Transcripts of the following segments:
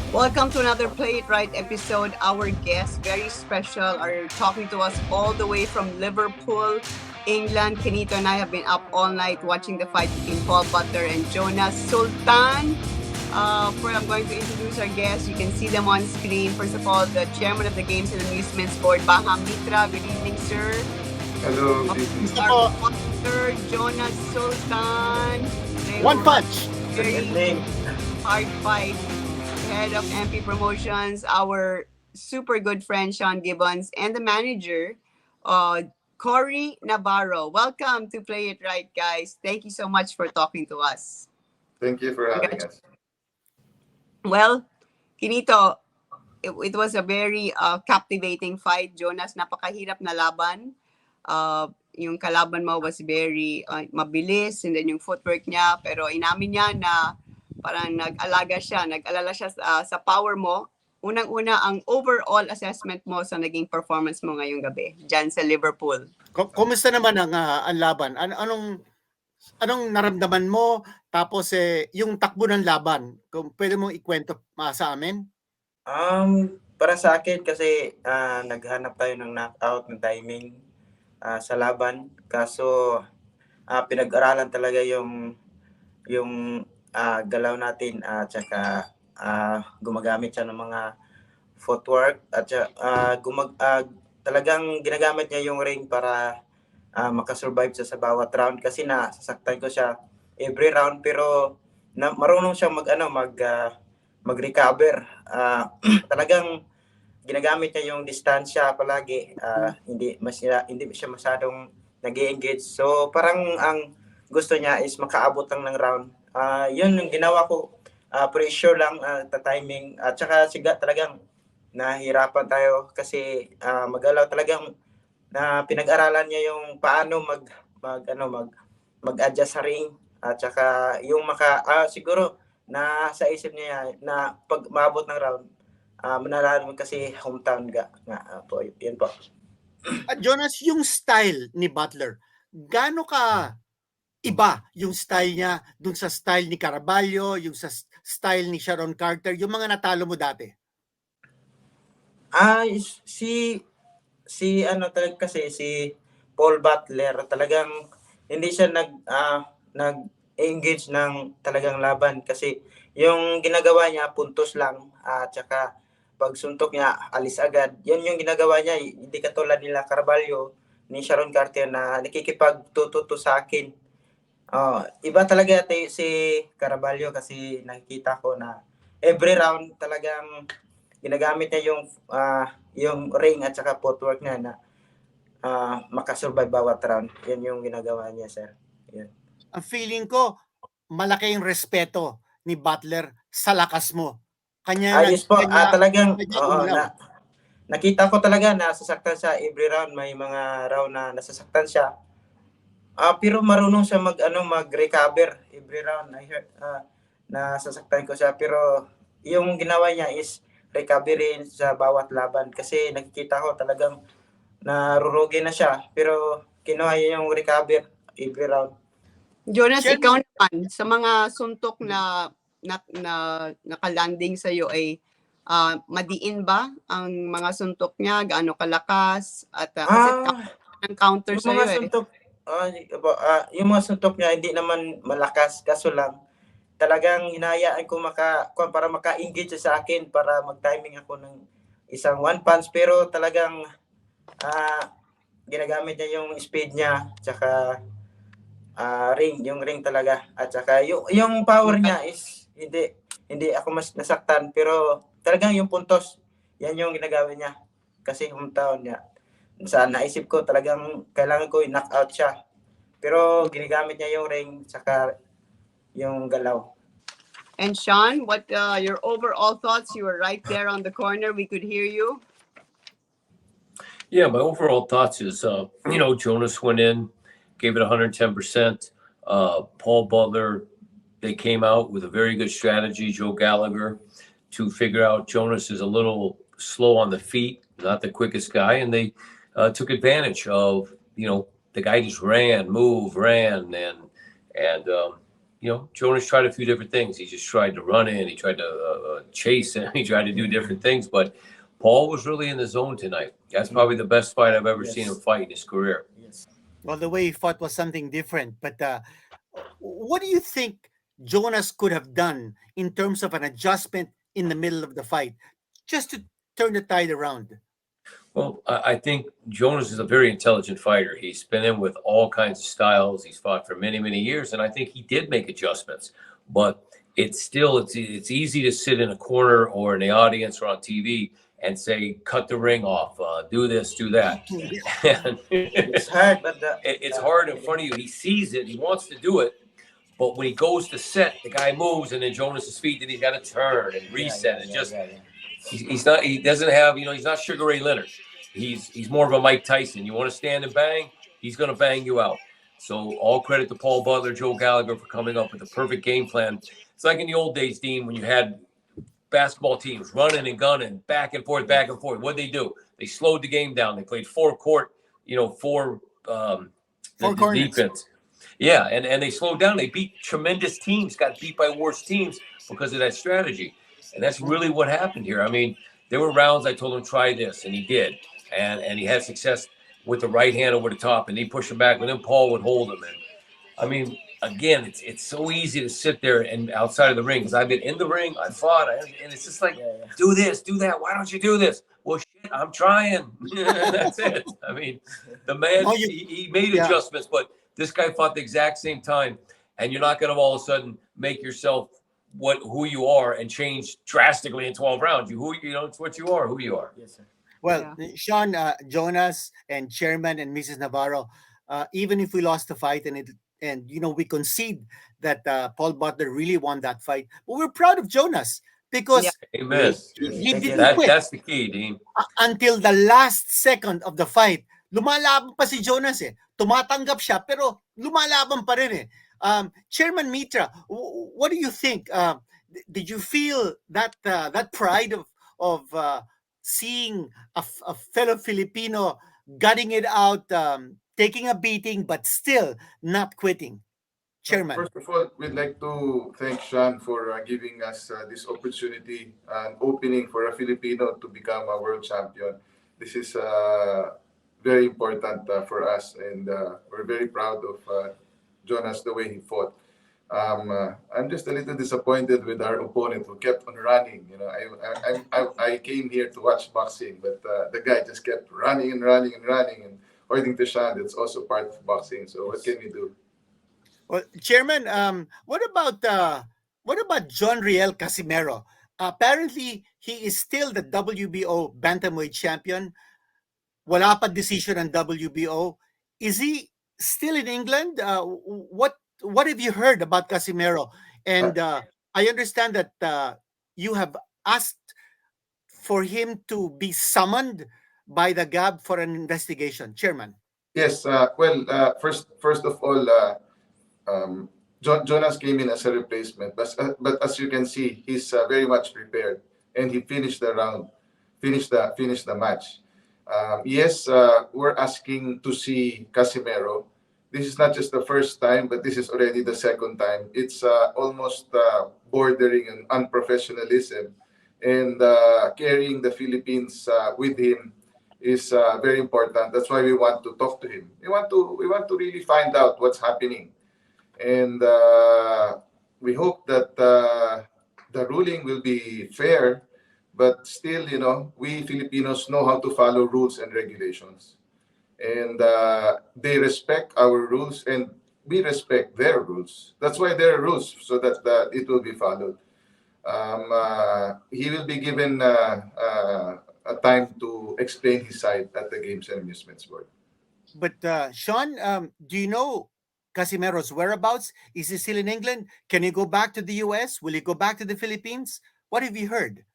Welcome to another Play It Right episode. Our guests, very special, are talking to us all the way from Liverpool, England. Kenito and I have been up all night watching the fight between Paul Butler and Jonas Sultan. I'm going to introduce our guests. You can see them on screen. First of all, the chairman of the Games and Amusements Board, Baham Mitra. Good evening, sir. Hello, good evening. Our Butler, Jonas Sultan. One punch. Very hard fight. Head of MP Promotions, our super good friend Sean Gibbons, and the manager, Cory Navarro. Welcome to Play It Right, guys. Thank you so much for talking to us. Thank you for having us. Well, Kinito, it was a very captivating fight. Jonas, napakahirap na laban. Yung kalaban mo was very mabilis, and then yung footwork niya, pero inamin niya na parang nag-alala siya sa power mo. Unang-una, ang overall assessment mo sa naging performance mo ngayong gabi dyan sa Liverpool. Kumusta naman ang laban? Anong naramdaman mo? Tapos yung takbo ng laban, kung pwede mong ikwento sa amin? Para sa akin kasi naghanap tayo ng knockout ng timing sa laban. Kaso pinag-aralan talaga yung galaw natin at saka gumagamit siya ng mga footwork at talagang ginagamit niya yung ring para makasurvive siya sa bawat round kasi nasasaktan ko siya every round, pero marunong siya mag-recover. Talagang ginagamit niya yung distansya palagi, hindi siya masyadong nag-engage, so parang ang gusto niya is makaabot lang ng round. Yun yung ginawa ko, pressure lang, timing, at saka siga talagang nahirapan tayo kasi magalaw talagang pinag-aralan niya yung paano mag-adjust sa ring, at saka yung siguro na sa isip niya na pag maabot ng round, manalaman kasi hometown nga po, yun po. Jonas, yung style ni Butler, gaano ka iba yung style niya dun sa style ni Carvalho, yung sa style ni Sharon Carter, yung mga natalo mo dati? Talaga kasi si Paul Butler talagang hindi siya nag-engage ng talagang laban kasi yung ginagawa niya puntos lang, at saka pag suntok niya alis agad. Yan yung ginagawa niya, hindi katulad nila Carvalho ni Sharon Carter na nakikipagtututo sa akin. Iba talaga si Carvalho kasi nakikita ko na every round talagang ginagamit niya yung ring at saka footwork niya na makasurvive bawat round. Yan yung ginagawa niya, sir. Yan. Ang feeling ko, malaki yung respeto ni Butler sa lakas mo. Ayos po, talagang nakita ko talaga na nasasaktan siya every round. May mga round na nasasaktan siya. Pero marunong siya mag-recover every round. Nasasaktan ko siya, pero yung ginawa niya is recovery sa bawat laban kasi nakikita ko talagang narurugi na siya, pero kinuha niya yung recover every round. Jonas, ikaw naman, sa mga suntok na nakalanding sa iyo ay madiin ba ang mga suntok niya? Gaano kalakas? At kasi ang counter sa iyo yung mga suntok niya hindi naman malakas, kaso lang talagang hinayaan ko para maka-engage sa akin para mag-timing ako ng isang one punch, pero talagang ginagamit niya yung speed niya, tsaka yung ring talaga, at saka yung power niya is hindi ako mas nasaktan, pero talagang yung puntos yan yung ginagawa niya kasi hometown niya. Sa naisip ko talagang kailangan ko i-knock out siya, pero ginagamit niya yung ring saka yung galaw. And Sean, what your overall thoughts? You were right there on the corner. We could hear you. Yeah, my overall thoughts is, Jonas went in, gave it 110%. Paul Butler, they came out with a very good strategy, Joe Gallagher, to figure out Jonas is a little slow on the feet, not the quickest guy, and they took advantage of, the guy just ran, and Jonas tried a few different things. He just tried to run in. He tried to chase him. He tried to do different things. But Paul was really in the zone tonight. That's probably the best fight I've ever seen him fight in his career. Well, the way he fought was something different. But what do you think Jonas could have done in terms of an adjustment in the middle of the fight, just to turn the tide around? Well, I think Jonas is a very intelligent fighter. He's been in with all kinds of styles. He's fought for many, many years, and I think he did make adjustments. But it's easy to sit in a corner or in the audience or on TV and say, cut the ring off, do this, do that. It's hard, but It's hard in front of you. He sees it. He wants to do it. But when he goes to set, the guy moves, and then Jonas's feet, then he's got to turn and reset. He's not. He doesn't have. He's not Sugar Ray Leonard. He's more of a Mike Tyson. You want to stand and bang, he's going to bang you out. So all credit to Paul Butler, Joe Gallagher for coming up with the perfect game plan. It's like in the old days, Dean, when you had basketball teams running and gunning back and forth, back and forth. What'd they do? They slowed the game down. They played four defense. Yeah, and they slowed down. They beat tremendous teams, got beat by worse teams because of that strategy. And that's really what happened here. I mean, there were rounds I told him, try this, and he did. And he had success with the right hand over the top, and he pushed him back, and then Paul would hold him. And I mean, again, it's so easy to sit there and outside of the ring, because I've been in the ring, I fought, and it's just like, do this, do that. Why don't you do this? Well, shit, I'm trying. That's it. I mean, the man, he made adjustments, but this guy fought the exact same time, and you're not going to all of a sudden make yourself who you are and change drastically in 12 rounds. It's what you are, who you are. Yes, sir. Well, Sean, Jonas, and Chairman and Mrs. Navarro, even if we lost the fight and we concede that Paul Butler really won that fight, but we're proud of Jonas because Amen. he didn't quit. That's the key, Dean. Until the last second of the fight, lumalaban pa si Jonas eh. Tumatanggap siya pero lumalaban pa rin eh. Chairman Mitra, what do you think? Did you feel that pride of seeing a fellow Filipino gutting it out, taking a beating, but still not quitting? Chairman. First of all, we'd like to thank Sean for giving us this opportunity and opening for a Filipino to become a world champion. This is very important for us, and we're very proud of Jonas, the way he fought. I'm just a little disappointed with our opponent who kept on running. I came here to watch boxing, but the guy just kept running and running and running. And according to Sean, it's also part of boxing. So what can we do? Well, Chairman, what about John Riel Casimiro? Apparently, he is still the WBO bantamweight champion. Wala pa decision on WBO. Is he still in England? What have you heard about Casimiro? And I understand that you have asked for him to be summoned by the GAB for an investigation. Chairman. Yes. First of all, Jonas came in as a replacement, but as you can see, he's very much prepared, and he finished the round, finished the match. Yes, we're asking to see Casimiro. This is not just the first time, but this is already the second time. It's almost bordering on unprofessionalism, and carrying the Philippines with him is very important. That's why we want to talk to him. We want to really find out what's happening, and we hope that the ruling will be fair. But still, we Filipinos know how to follow rules and regulations. And they respect our rules, and we respect their rules. That's why there are rules, so that it will be followed. He will be given a time to explain his side at the Games and Amusements Board. But Sean, do you know Casimiro's whereabouts? Is he still in England? Can he go back to the US? Will he go back to the Philippines? What have you heard?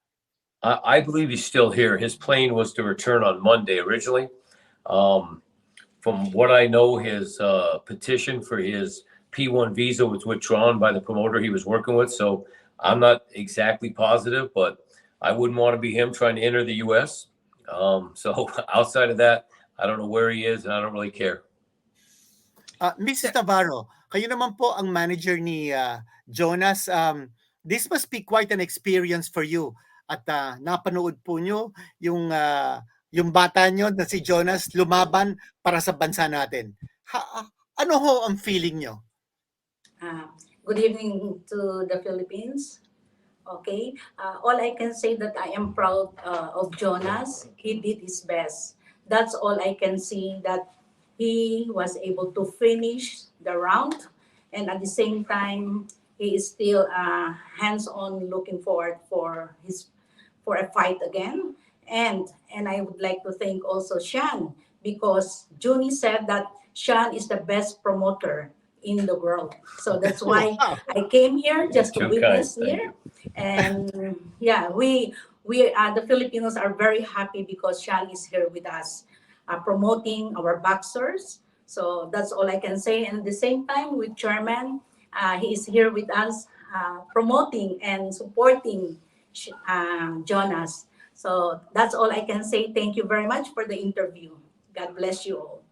I believe he's still here. His plane was to return on Monday originally. From what I know, his petition for his P1 visa was withdrawn by the promoter he was working with. So I'm not exactly positive, but I wouldn't want to be him trying to enter the U.S. So outside of that, I don't know where he is, and I don't really care. Mrs. Navarro, Kayo naman po ang manager ni Jonas. This must be quite an experience for you. At napanood po nyo yung bata nyo na si Jonas lumaban para sa bansa natin. Ano ho ang feeling nyo? Good evening to the Philippines. Okay, all I can say that I am proud of Jonas. He did his best. That's all I can see, that he was able to finish the round, and at the same time, he is still hands-on, looking forward for a fight again. And I would like to thank also Shan, because Junie said that Shan is the best promoter in the world. So that's why Wow. I came here just to Too witness kind, thank here. And yeah, we the Filipinos are very happy because Shan is here with us, promoting our boxers. So that's all I can say. And at the same time, with Chairman, he is here with us, promoting and supporting Jonas. So that's all I can say. Thank you very much for the interview. God bless you all.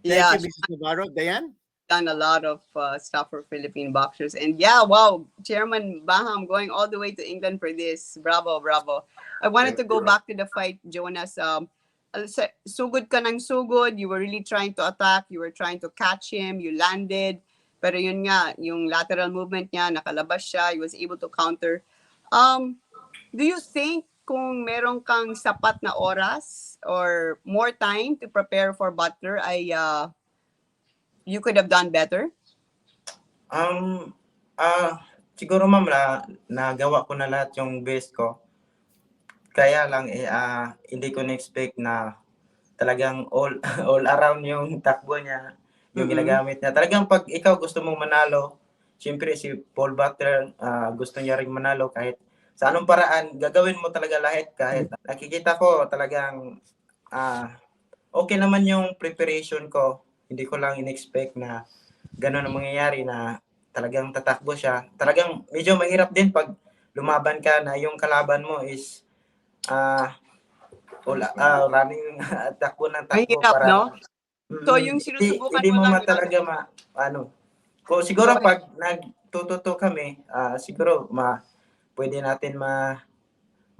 Yeah, Thank you, Mrs. Navarro. Diane? done a lot of stuff for Philippine boxers. And yeah, wow, Chairman Baham going all the way to England for this. Bravo, bravo. I wanted to go back to the fight, Jonas. Sugod ka ng sugod. You were really trying to attack. You were trying to catch him. You landed. Pero yun nga, yung lateral movement niya, nakalabas siya. He was able to counter. Do you think kung meron kang sapat na oras or more time to prepare for Butler, you could have done better? Siguro ma'am, nagawa ko na lahat yung best ko. Kaya lang hindi ko na-expect na talagang all around yung takbo niya, yung ginagamit niya. Talagang pag ikaw gusto mong manalo, siyempre si Paul Butler gusto niya ring manalo kahit sa anong paraan, gagawin mo talaga lahat. Kahit nakikita ko talagang okay naman yung preparation ko. Hindi ko lang in-expect na gano'n ang mangyayari, na talagang tatakbo siya. Talagang medyo mahirap din pag lumaban ka na yung kalaban mo is running takbo ng takbo. Mahirap, para no? So, yung sinusubukan hindi mo mo lang talaga kung siguro pag nagtututo kami, siguro pwede natin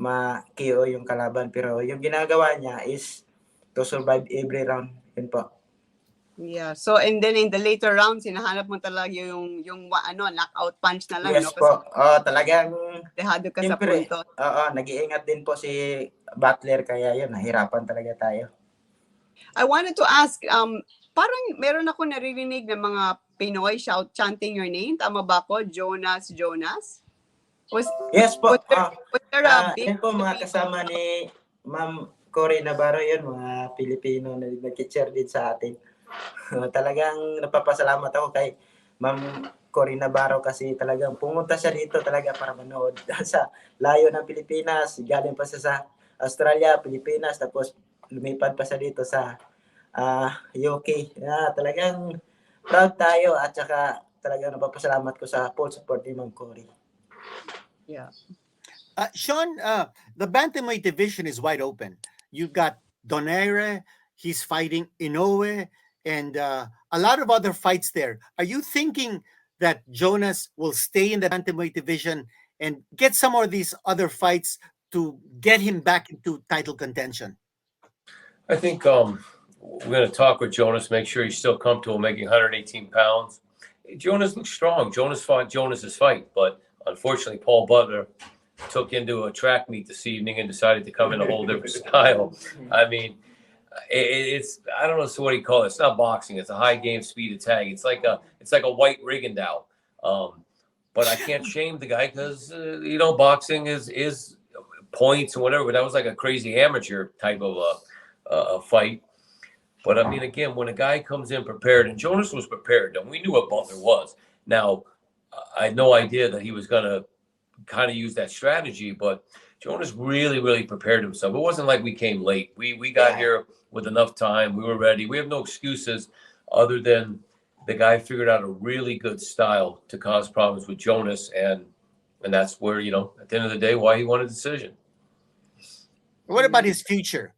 ma-KO yung kalaban, pero yung ginagawa niya is to survive every round. Yun po. Yeah. So, and then in the later rounds, hinahanap mo talaga yung knockout punch na lang, Yes no? po. Talagang Dehado ka sa siyempre, punto. nag-iingat din po si Butler, kaya yun, nahirapan talaga tayo. I wanted to ask, parang meron ako naririnig ng mga Pinoy chanting your name. Tama ba ako? Jonas? Yes po. Was there a big... Yan po mga kasama ni Ma'am Cory Navarro, yun, mga Pilipino na nag-cheer din sa atin. Talagang napapasalamat ako kay Ma'am Cory Navarro kasi talagang pumunta siya dito talaga para manood sa layo ng Pilipinas. Galing pa siya sa Australia, Pilipinas, tapos lumipad pa siya dito sa UK. Talagang proud tayo, at saka talagang napapasalamat ko sa full support ni Ma'am Cory. Yeah. Sean, the bantamweight division is wide open. You've got Donaire, he's fighting Inoue, and a lot of other fights there. Are you thinking that Jonas will stay in the bantamweight division and get some of these other fights to get him back into title contention? I think we're going to talk with Jonas, make sure he's still comfortable making 118 pounds. Jonas looks strong. Jonas fought Jonas's fight, but unfortunately, Paul Butler took into a track meet this evening and decided to come in a whole different style. I mean, it's I don't know what he call it. It's not boxing. It's a high game speed tag. It's like a white Rigondeaux. But I can't shame the guy because boxing is points and whatever. But that was like a crazy amateur type of a fight. But I mean, again, when a guy comes in prepared, and Jonas was prepared, and we knew what Butler was. Now, I had no idea that he was going to kind of use that strategy, but Jonas really, really prepared himself. It wasn't like we came late. We got here with enough time. We were ready. We have no excuses other than the guy figured out a really good style to cause problems with Jonas, and that's where, at the end of the day, why he won a decision. What about his future?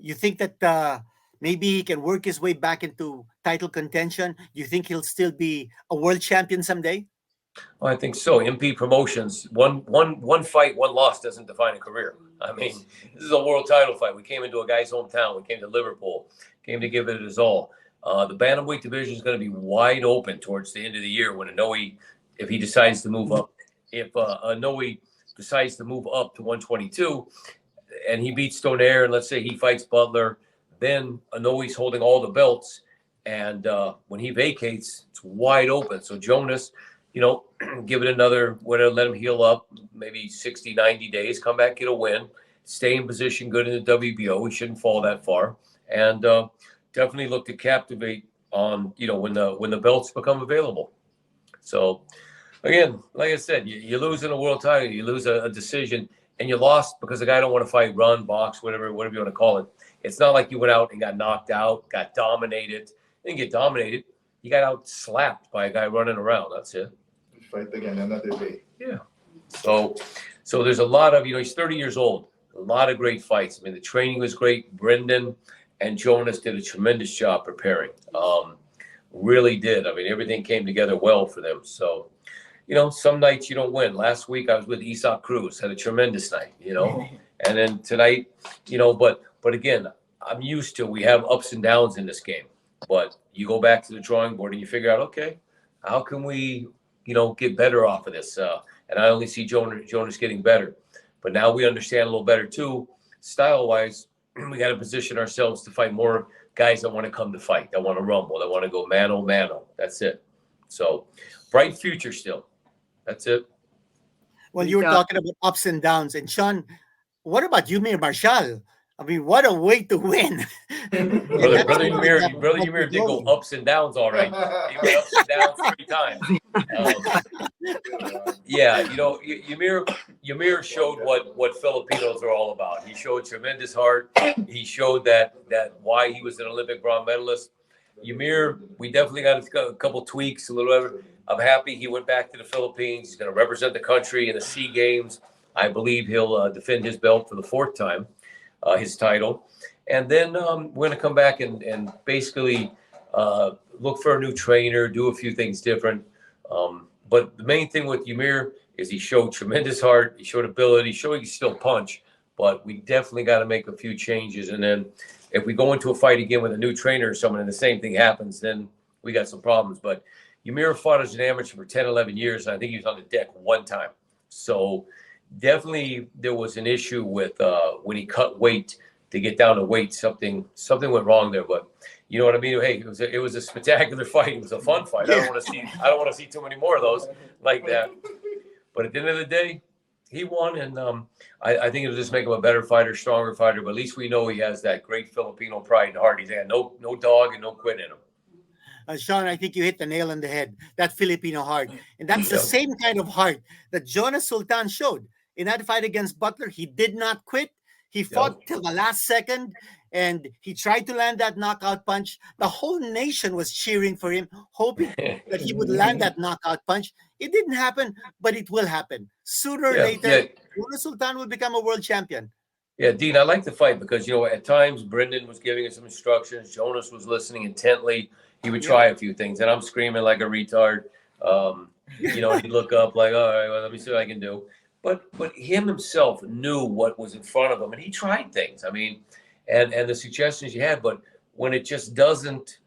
You think that maybe he can work his way back into title contention? Do you think he'll still be a world champion someday? Well, I think so. MP Promotions, one fight, one loss doesn't define a career. I mean, this is a world title fight. We came into a guy's hometown. We came to Liverpool, came to give it his all. The bantamweight division is going to be wide open towards the end of the year when Inoue, if he decides to move up, if Inoue decides to move up to 122, and he beats Stonair, and let's say he fights Butler, then Inoue's holding all the belts, and when he vacates, it's wide open. So Jonas, give it another, let him heal up, maybe 60, 90 days, come back, get a win, stay in position good in the WBO. He shouldn't fall that far. And definitely look to captivate on, when the belts become available. So, again, like I said, you lose in a world title, you lose a decision, and you lost because the guy don't want to fight, run, box, whatever you want to call it. It's not like you went out and got knocked out, got dominated. You didn't get dominated. You got out slapped by a guy running around. That's it. Fight again another day. Yeah. So there's a lot of, he's 30 years old. A lot of great fights. I mean, the training was great. Brendan and Jonas did a tremendous job preparing. Really did. I mean, everything came together well for them. So, some nights you don't win. Last week I was with Isaac Cruz, had a tremendous night, and then tonight, but again, I'm used to, we have ups and downs in this game, but you go back to the drawing board and you figure out, okay, how can we, get better off of this? And I only see Jonas getting better, but now we understand a little better too, style wise. We got to position ourselves to fight more guys that want to come to fight, that want to rumble, that want to go mano. That's it. So bright future still. That's it. Well, you were talking about ups and downs. And Sean, what about Yumir Marshall? I mean, what a way to win. Brother Ymir did go ups and downs, all right. He went ups and downs 3 times. Ymir showed what Filipinos are all about. He showed tremendous heart. He showed that why he was an Olympic bronze medalist. Ymir, we definitely got a couple tweaks, a little whatever. I'm happy he went back to the Philippines. He's going to represent the country in the SEA Games. I believe he'll defend his belt for the 4th time, his title. And then we're going to come back and basically look for a new trainer, do a few things different. But the main thing with Ymir is he showed tremendous heart. He showed ability. He showed he can still punch. But we definitely got to make a few changes. And then if we go into a fight again with a new trainer or someone and the same thing happens, then we got some problems. But Ymir fought as an amateur for 10, 11 years. And I think he was on the deck 1 time. So definitely there was an issue with when he cut weight to get down to weight. Something went wrong there. But you know what I mean? Hey, it was a spectacular fight. It was a fun fight. I don't want to see too many more of those like that. But at the end of the day, he won, and I think it'll just make him a better fighter, stronger fighter. But at least we know he has that great Filipino pride and heart. He's got no dog and no quit in him. Sean, I think you hit the nail on the head. That Filipino heart, and that's the same kind of heart that Jonas Sultan showed in that fight against Butler. He did not quit. He fought till the last second, and he tried to land that knockout punch. The whole nation was cheering for him, hoping that he would land that knockout punch. It didn't happen, but it will happen. Sooner or later, Jonas Sultan will become a world champion. Yeah, Dean, I like the fight because, at times Brendan was giving us some instructions. Jonas was listening intently. He would try a few things, and I'm screaming like a retard. He'd look up like, all right, well, let me see what I can do. But him himself knew what was in front of him, and he tried things. I mean, and the suggestions you had, but when it just doesn't,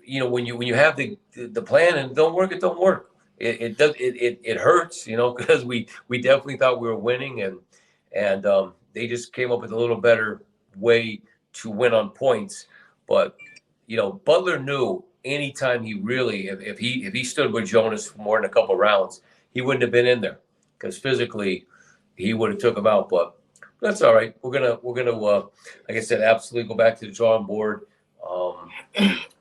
when you have the plan and it don't work, it don't work. It hurts, because we definitely thought we were winning, and they just came up with a little better way to win on points. But Butler knew anytime he really, if he stood with Jonas for more than a couple rounds, he wouldn't have been in there. Because physically, he would have took him out, but that's all right. We're gonna, like I said, absolutely go back to the drawing board.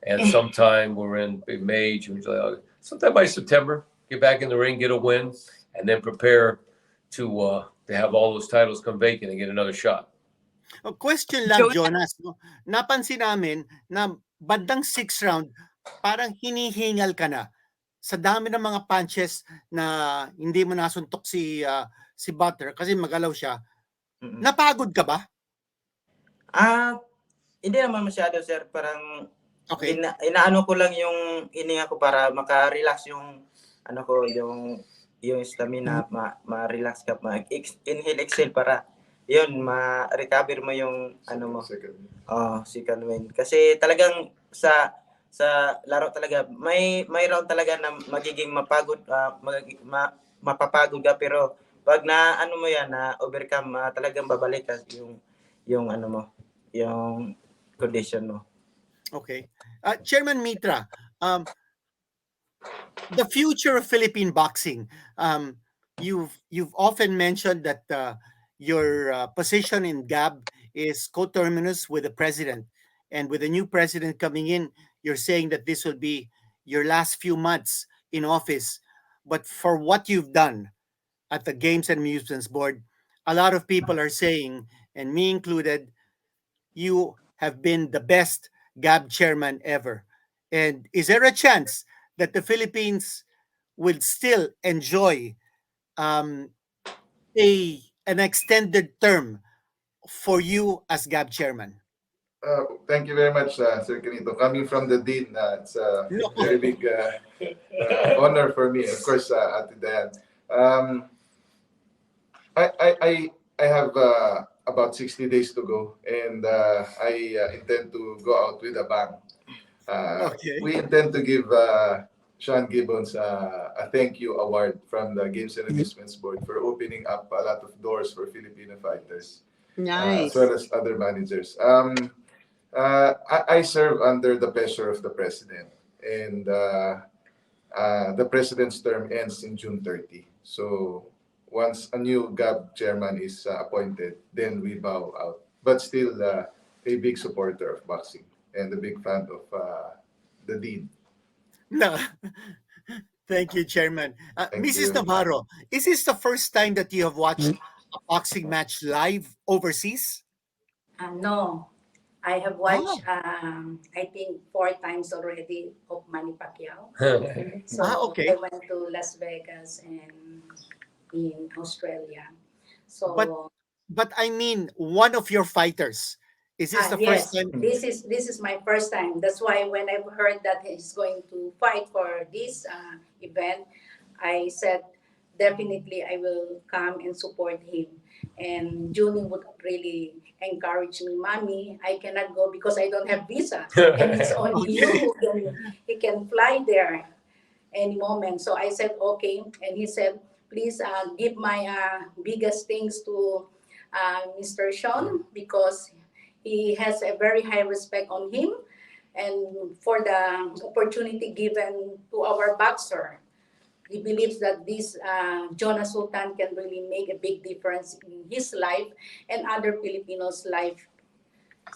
And sometime we're in May, June, July, August. Sometime by September, get back in the ring, get a win, and then prepare to have all those titles come vacant and get another shot. A question lang, Jonas. Napansin namin na bandang 6th round, parang hinihingal ka na. Sa dami ng mga punches na hindi mo nasuntok si Butler kasi magalaw siya. Napagod ka ba? Hindi naman masyado, sir. Parang Okay. Inaano ko lang yung hininga ko para maka-relax yung ano ko, yung stamina, ma-relax ka, inhale, exhale para yun, ma-recover mo yung ano mo. Second wind. Kasi talagang sa laro talaga, may round talaga na magiging mapagod, mapapagod ka, pero pag na ano mo yan, na overcome, talagang babalik ka yung ano mo, yung condition mo. Okay. Chairman Mitra, the future of Philippine boxing. You've often mentioned that your position in GAB is coterminous with the president, and with the new president coming in, you're saying that this will be your last few months in office. But for what you've done at the Games and Amusements Board, a lot of people are saying, and me included, you have been the best GAB chairman ever. And is there a chance that the Philippines will still enjoy um, an extended term for you as GAB chairman? Thank you very much, Sir Canito. Coming from the Dean, it's a No. very big honor for me. Of course, Ate Diane. I have about 60 days to go, and I intend to go out with a bang. Okay. We intend to give Sean Gibbons a thank you award from the Games and Amusements Board for opening up a lot of doors for Filipino fighters, Nice. as well as other managers. I serve under the pressure of the president, and the president's term ends in June 30. So once a new GAB chairman is appointed, then we bow out. But still a big supporter of boxing and a big fan of the Dean. No. Thank you, Chairman. Thank Mrs. you. Navarro, is this the first time that you have watched a boxing match live overseas? No, I have watched, I think 4 times already of Manny Pacquiao. So okay. I went to Las Vegas and in Australia. So But I mean, one of your fighters. Is this the yes, first time? this is my first time. That's why when I heard that he's going to fight for this event, I said definitely I will come and support him. And Junie would really encourage me, Mommy, I cannot go because I don't have visa, and it's only you who can fly there any moment. So I said okay, and he said, please give my biggest thanks to Mr. Sean because he has a very high respect on him and for the opportunity given to our boxer. He believes that this Jonas Sultan can really make a big difference in his life and other Filipinos' life.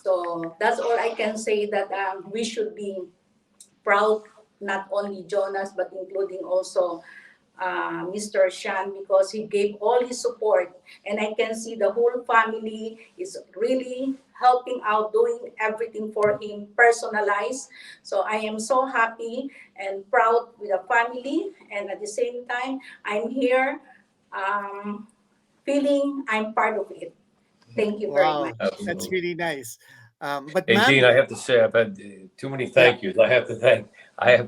So that's all I can say, that we should be proud, not only Jonas, but including also Mr. Shan, because he gave all his support. And I can see the whole family is really helping out, doing everything for him, personalized. So I am so happy and proud with the family. And at the same time, I'm here feeling I'm part of it. Thank you very Wow, much. that's Absolutely. really nice. But Hey, ma'am, Dean, I have to say I've had too many thank yous. I have to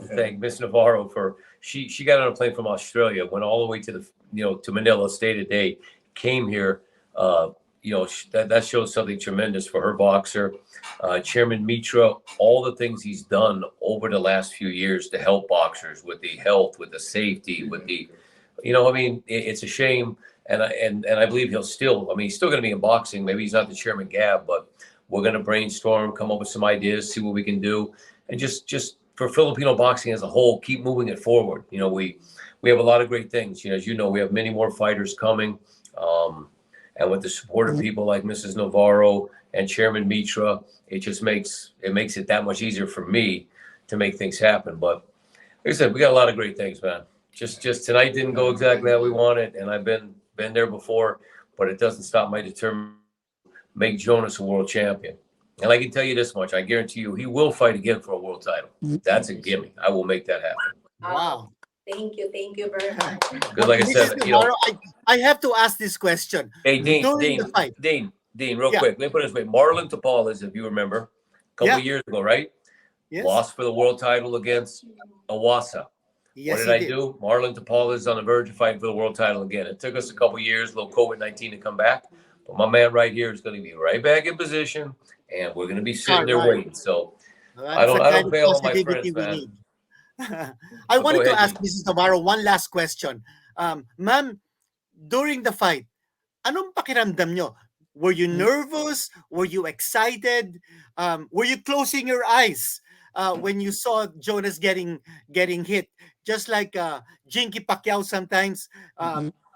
thank Miss Navarro for she got on a plane from Australia, went all the way to to Manila, stayed a day, came here. That shows something tremendous for her boxer. Chairman Mitra, all the things he's done over the last few years to help boxers with the health, with the safety, with the, it's a shame. And I believe he's still going to be in boxing. Maybe he's not the chairman Gab, but we're going to brainstorm, come up with some ideas, see what we can do. And just for Filipino boxing as a whole, keep moving it forward. We have a lot of great things. As you know, we have many more fighters coming. And with the support of people like Mrs. Navarro and Chairman Mitra, it just makes it that much easier for me to make things happen. But like I said, we got a lot of great things, man. Just tonight didn't go exactly how we wanted, and I've been there before, but it doesn't stop my determination to make Jonas a world champion. And I can tell you this much, I guarantee you he will fight again for a world title. That's a gimme. I will make that happen. wow. Thank you very much. Because like I Mrs. said, Navarro, I have to ask this question. hey, During the fight, Dean, real Yeah. quick. Let me put it this way. Marlon Tapales, if you remember, a couple Yeah. of years ago, right? Yes. lost for the world title against Awasa. Yes, What did he I did. do? Marlon Tapala is on the verge of fighting for the world title again. It took us a couple years, a little COVID-19 to come back. But my man right here is going to be right back in position, and we're going to be sitting there All right. waiting. So That's the I kind don't of bail on my positivity friends, we man. need. I But go wanted to ahead, ask G. Mrs. Navarro one last question. Ma'am, during the fight, anong pakiramdam nyo? Were you nervous? Were you excited? Were you closing your eyes when you saw Jonas getting hit? Just like Jinky Pacquiao sometimes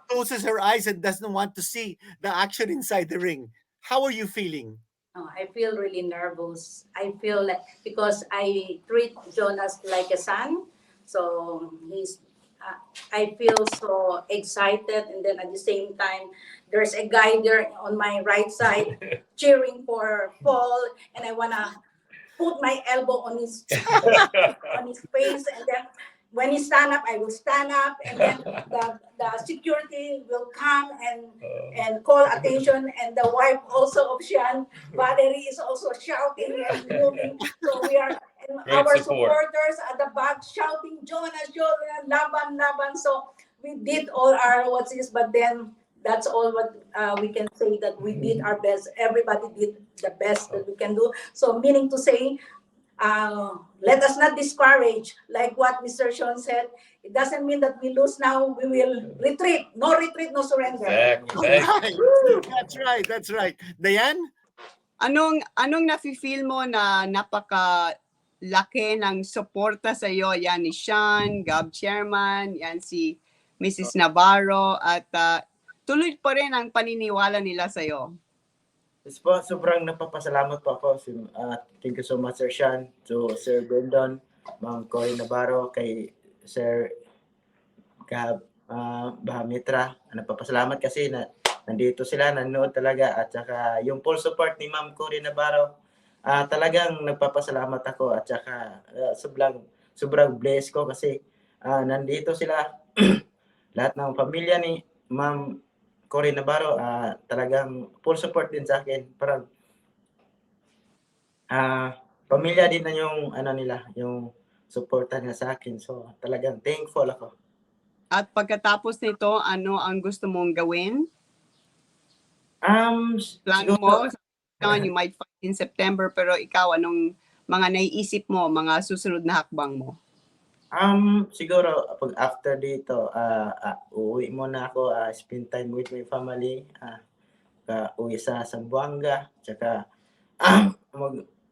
closes her eyes and doesn't want to see the action inside the ring. How are you feeling? Oh, I feel really nervous. I feel like because I treat Jonas like a son, so he's. I feel so excited, and then at the same time, there's a guy there on my right side cheering for Paul, and I wanna put my elbow on his face, and then when he stand up, I will stand up, and then the security will come and call attention, and the wife also of Sean, Valerie, is also shouting and moving. So we are, and Great our support. supporters at the back shouting, Jonas, Jonas, Laban, Laban. So we did all our what's this, but then that's all what we can say, that we did our best. Everybody did the best that we can do. So meaning to say, let us not discourage, like what Mr. Sean said. It doesn't mean that we lose now, we will retreat. No retreat, no surrender. Exactly. Right. That's right. That's right. Diane? Anong nafi-feel mo na napaka laki ng suporta sa iyo? Yan ni Sean, Gab Chairman, yan si Mrs. Navarro, at tuloy pa rin ang paniniwala nila sa iyo. Yes po, sobrang napapasalamat po ako. Thank you so much, Sir Sean, to Sir Brandon, Ma'am Cory Navarro, kay Sir Gab Bahamitra. Napapasalamat kasi na nandito sila, nanonood talaga. At saka yung full support ni Ma'am Cory Navarro, talagang nagpapasalamat ako. At saka sobrang blessed ko kasi nandito sila. Lahat ng pamilya ni Ma'am Cory Navarro, talagang full support din sa akin. Parang pamilya din na yung nila, yung suporta nila sa akin. So talagang thankful ako. At pagkatapos nito, ano ang gusto mong gawin? Plano mo? Sean, you might fight in September, pero ikaw, anong mga naiisip mo, mga susunod na hakbang mo? Siguro pag after dito, uuwi muna ako, spend time with my family, uwi sa Zamboanga, tsaka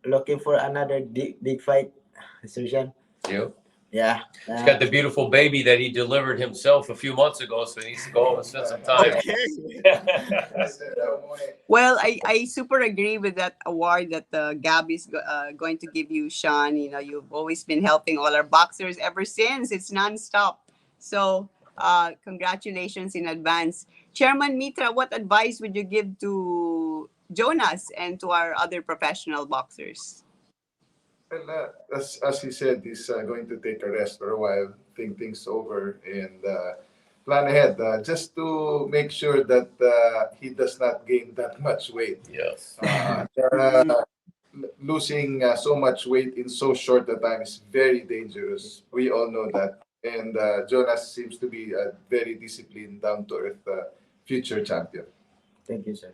looking for another big fight, Susan. Yep. Yeah. He's got the beautiful baby that he delivered himself a few months ago, so he needs to go home and spend some time. Okay. Well, I super agree with that award that Gabby's going to give you, Sean. You know, you've always been helping all our boxers ever since. It's nonstop. So, congratulations in advance. Chairman Mitra, what advice would you give to Jonas and to our other professional boxers? Well, as he said, he's going to take a rest for a while, think things over, and plan ahead, just to make sure that he does not gain that much weight. Yes. Losing so much weight in so short a time is very dangerous. We all know that. And Jonas seems to be a very disciplined, down-to-earth future champion. Thank you, sir.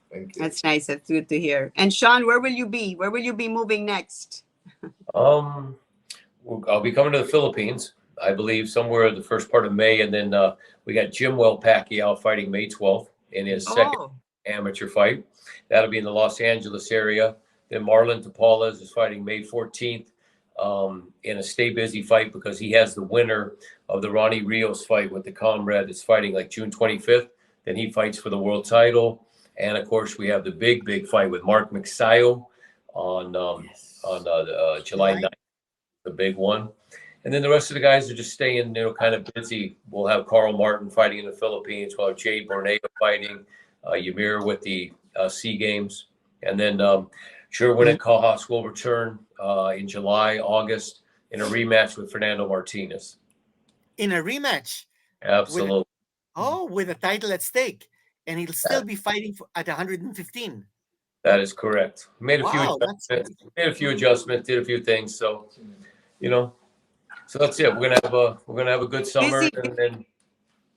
Thank you. That's nice. That's good to hear. And Sean, where will you be? Where will you be moving next? I'll be coming to the Philippines, I believe, somewhere the first part of May, and then we got Jimwell Pacquiao fighting May 12th in his second amateur fight. That'll be in the Los Angeles area. Then Marlon Tapala is fighting May 14th in a stay busy fight because he has the winner of the Ronnie Rios fight with the comrade that's fighting like June 25th. Then he fights for the world title. And of course, we have the big fight with Mark Mixayo on July 9th, the big one. And then the rest of the guys are just staying, kind of busy. We'll have Carl Martin fighting in the Philippines. We'll have Jay Borneo fighting, Ymir with the SEA Games. And then Sherwin and Cajas will return in July, August in a rematch with Fernando Martinez. In a rematch? Absolutely. With a title at stake. And he'll still be fighting at 115. That is correct. Made a few Wow, that's adjustments, did a few things. So, you know, so that's it. We're gonna have a good summer, Busy, and then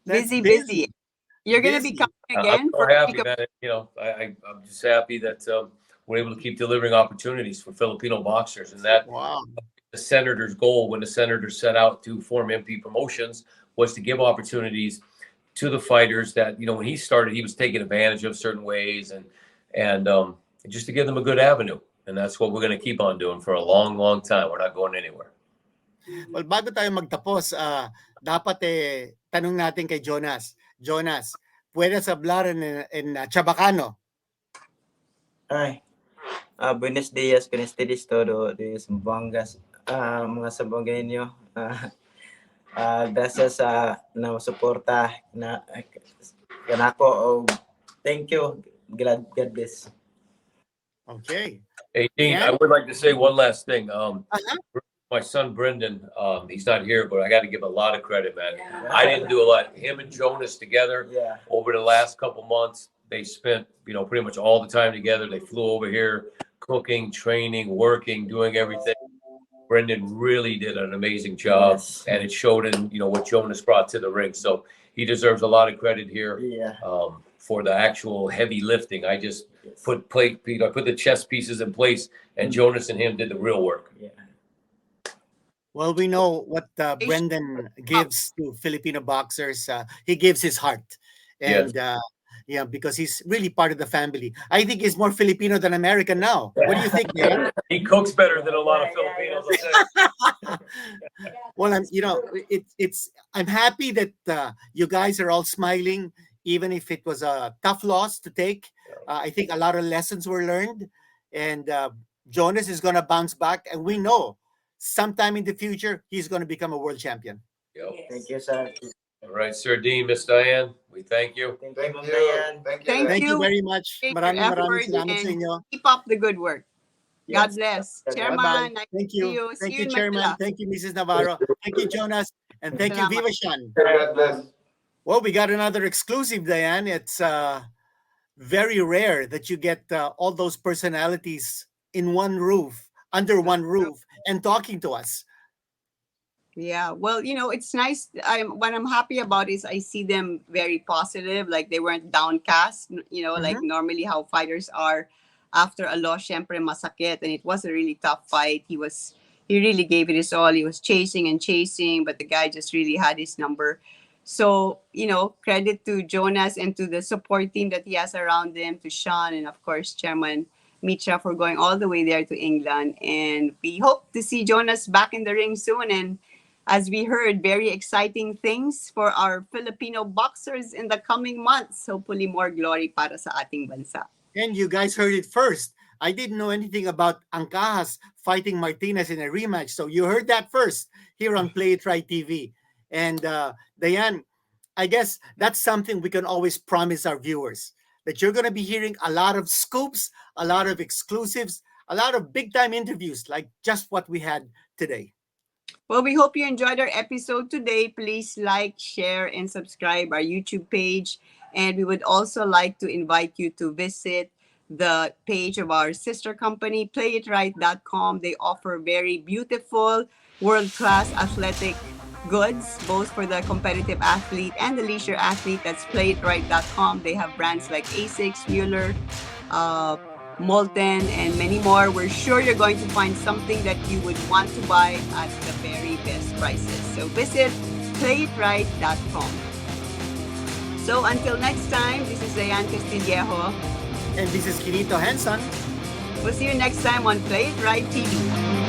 that's busy. You're gonna be busy. coming I'm again so for a happy, week of man. You know, I'm just happy that we're able to keep delivering opportunities for Filipino boxers, and that Wow. the senator's goal when the senator set out to form MP Promotions was to give opportunities to the fighters that, you know, when he started, he was taking advantage of certain ways, and just to give them a good avenue. And that's what we're going to keep on doing for a long, long time. We're not going anywhere. Well, bago tayo magtapos, dapat tanong natin kay Jonas. Jonas, puedes hablar en Chabacano? Ay. Buenos dias, con ustedes todo de Zamboangas. Mga Zamboangueño. Gracias sa suporta na kanako. Thank you. God bless. Okay. Hey, Dean, Yeah. I would like to say one last thing. Uh-huh. My son Brendan, he's not here, but I got to give a lot of credit, man. Yeah. I didn't do a lot. Him and Jonas together Yeah. over the last couple months, they spent, you know, pretty much all the time together. They flew over here, cooking, training, working, doing everything. Brendan really did an amazing job, Yes. and it showed in, you know, what Jonas brought to the ring. So he deserves a lot of credit here Yeah. for the actual heavy lifting. I just Yes. put the chess pieces in place, and Jonas and him did the real work. Yeah. Well, we know what Brendan gives to Filipino boxers. He gives his heart. And yeah, because he's really part of the family. I think he's more Filipino than American now. What do you think, man? He cooks better than a lot of Filipinos. I'll say. Well, I'm happy that you guys are all smiling, even if it was a tough loss to take. I think a lot of lessons were learned, and Jonas is going to bounce back, and we know sometime in the future he's going to become a world champion. Yep. Thank you, sir. All right, Sir Dean, Miss Diane, we thank you. Thank Thank you, you. Ma'am Diane. Thank you. Thank Thank you you. very much. Take your Maraming effort salamat sa and inyo. keep up the good work. God Yes. bless. Bye-bye. Chairman, nice Thank to see you. you. Thank See you, in Chairman. Manila. Thank you, Mrs. Navarro. Thank you, Jonas. And thank you, Salamat. Viva Shan. God bless. Well, we got another exclusive, Diane. It's very rare that you get all those personalities in one roof, under one roof, and talking to us. Yeah, well, you know, it's nice. What I'm happy about is I see them very positive, like they weren't downcast, you know, like normally how fighters are after a loss, syempre masakit, and it was a really tough fight. He really gave it his all. He was chasing and chasing, but the guy just really had his number. So, you know, credit to Jonas and to the support team that he has around him, to Sean, and of course, Chairman Mitra for going all the way there to England. And we hope to see Jonas back in the ring soon. And as we heard, very exciting things for our Filipino boxers in the coming months. Hopefully more glory para sa ating bansa. And you guys heard it first. I didn't know anything about Angkajas fighting Martinez in a rematch. So you heard that first here on Play It Right TV. And Diane, I guess that's something we can always promise our viewers, that you're going to be hearing a lot of scoops, a lot of exclusives, a lot of big-time interviews like just what we had today. Well, we hope you enjoyed our episode today. Please like, share, and subscribe our YouTube page. And we would also like to invite you to visit the page of our sister company, playitright.com. They offer very beautiful, world-class athletic goods, both for the competitive athlete and the leisure athlete. That's playitright.com. They have brands like Asics, Mueller, Molten, and many more. We're sure you're going to find something that you would want to buy at the very best prices. So visit playitright.com. So until next time, this is Rayan Castillejo. And this is Kinito Henson. We'll see you next time on Play It Right TV.